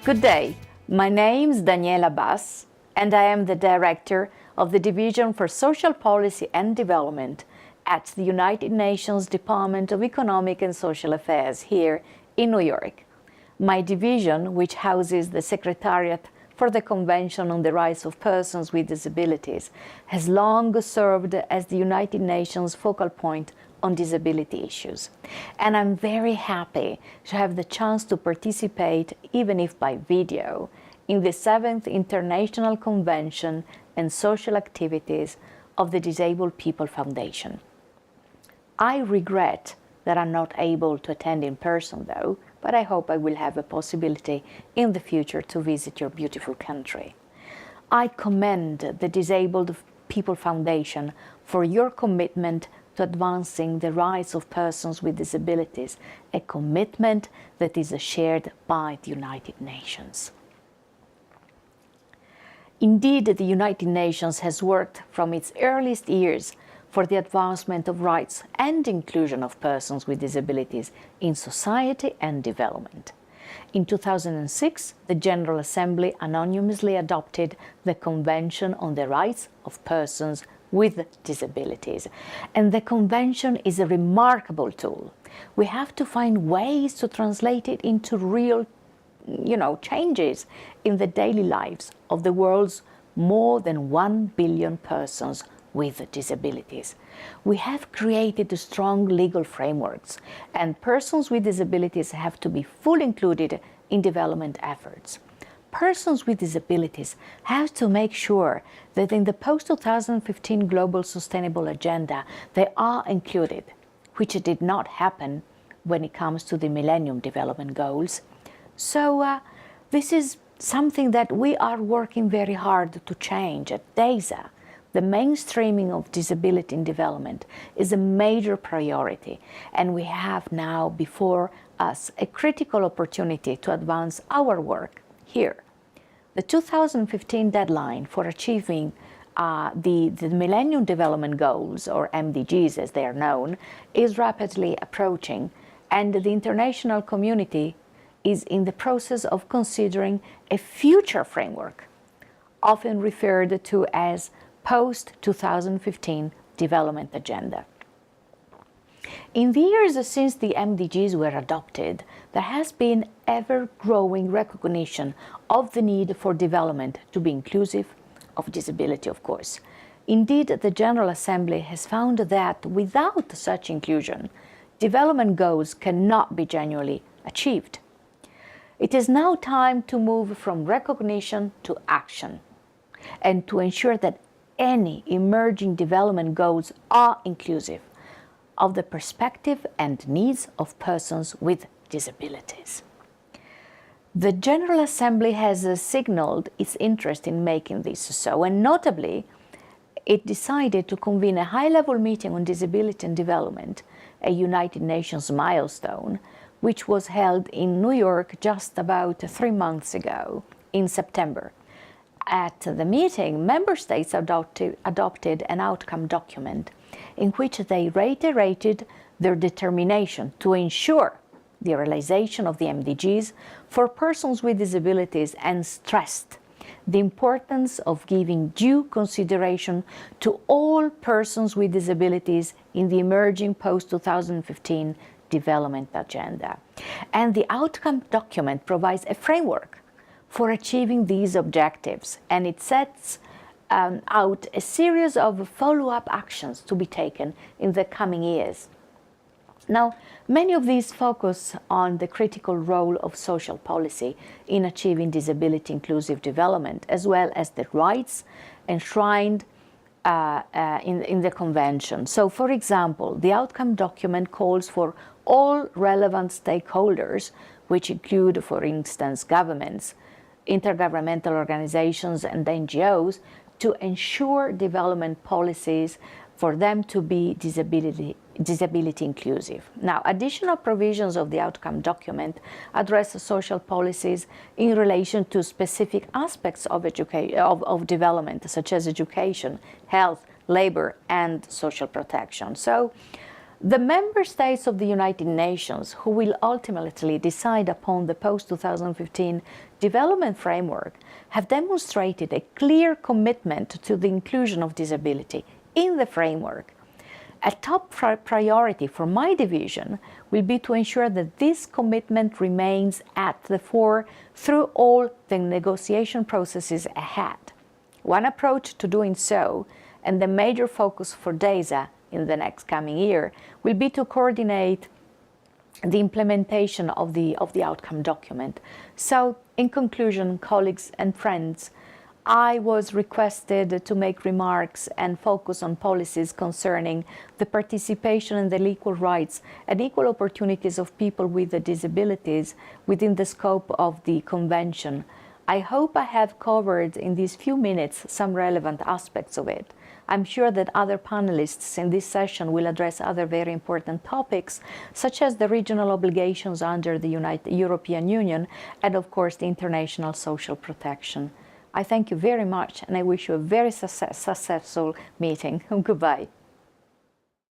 Good day. My name is Daniela Bas, and I am the Director of the Division for Social Policy and Development at the United Nations Department of Economic and Social Affairs here in New York. My division, which houses the Secretariat for the Convention on the Rights of Persons with Disabilities, has long served as the United Nations focal point on disability issues. And I'm very happy to have the chance to participate, even if by video, in the 7th International Convention and Social Activities of the Disabled People Foundation. I regret that I'm not able to attend in person though, but I hope I will have a possibility in the future to visit your beautiful country. I commend the Disabled People Foundation for your commitment to advancing the rights of persons with disabilities, a commitment that is shared by the United Nations. Indeed, the United Nations has worked from its earliest years for the advancement of rights and inclusion of persons with disabilities in society and development. In 2006, the General Assembly unanimously adopted the Convention on the Rights of Persons with Disabilities. And the Convention is a remarkable tool. We have to find ways to translate it into real, changes in the daily lives of the world's more than 1 billion persons with disabilities. We have created strong legal frameworks, and persons with disabilities have to be fully included in development efforts. Persons with disabilities have to make sure that in the post-2015 Global Sustainable Agenda they are included, which did not happen when it comes to the Millennium Development Goals. So this is something that we are working very hard to change at UNDESA. The mainstreaming of disability in development is a major priority, and we have now before us a critical opportunity to advance our work here. The 2015 deadline for achieving the Millennium Development Goals, or MDGs as they are known, is rapidly approaching, and the international community is in the process of considering a future framework, often referred to as post-2015 development agenda. In the years since the MDGs were adopted, there has been ever-growing recognition of the need for development to be inclusive of disability, of course. Indeed, the General Assembly has found that without such inclusion, development goals cannot be genuinely achieved. It is now time to move from recognition to action, and to ensure that any emerging development goals are inclusive of the perspective and needs of persons with disabilities. The General Assembly has signaled its interest in making this so, and notably, it decided to convene a high-level meeting on disability and development, a United Nations milestone, which was held in New York just about 3 months ago, in September. At the meeting, member states adopted an outcome document in which they reiterated their determination to ensure the realization of the MDGs for persons with disabilities, and stressed the importance of giving due consideration to all persons with disabilities in the emerging post-2015 development agenda. And the outcome document provides a framework for achieving these objectives, and it sets out a series of follow-up actions to be taken in the coming years. Now, many of these focus on the critical role of social policy in achieving disability-inclusive development, as well as the rights enshrined in the Convention. So, for example, the outcome document calls for all relevant stakeholders, which include, for instance, governments, intergovernmental organizations, and NGOs, to ensure development policies for them to be disability inclusive. Now, additional provisions of the outcome document address social policies in relation to specific aspects of development, such as education, health, labor, and social protection. So The member states of the United Nations, who will ultimately decide upon the post-2015 development framework, have demonstrated a clear commitment to the inclusion of disability in the framework. A top priority for my division will be to ensure that this commitment remains at the fore through all the negotiation processes ahead. One approach to doing so, and the major focus for UNDESA in the next coming year, will be to coordinate the implementation of the outcome document. So, in conclusion, colleagues and friends, I was requested to make remarks and focus on policies concerning the participation and the equal rights and equal opportunities of people with disabilities within the scope of the Convention. I hope I have covered in these few minutes some relevant aspects of it. I'm sure that other panelists in this session will address other very important topics, such as the regional obligations under the European Union and, of course, the international social protection. I thank you very much, and I wish you a very successful meeting. Goodbye.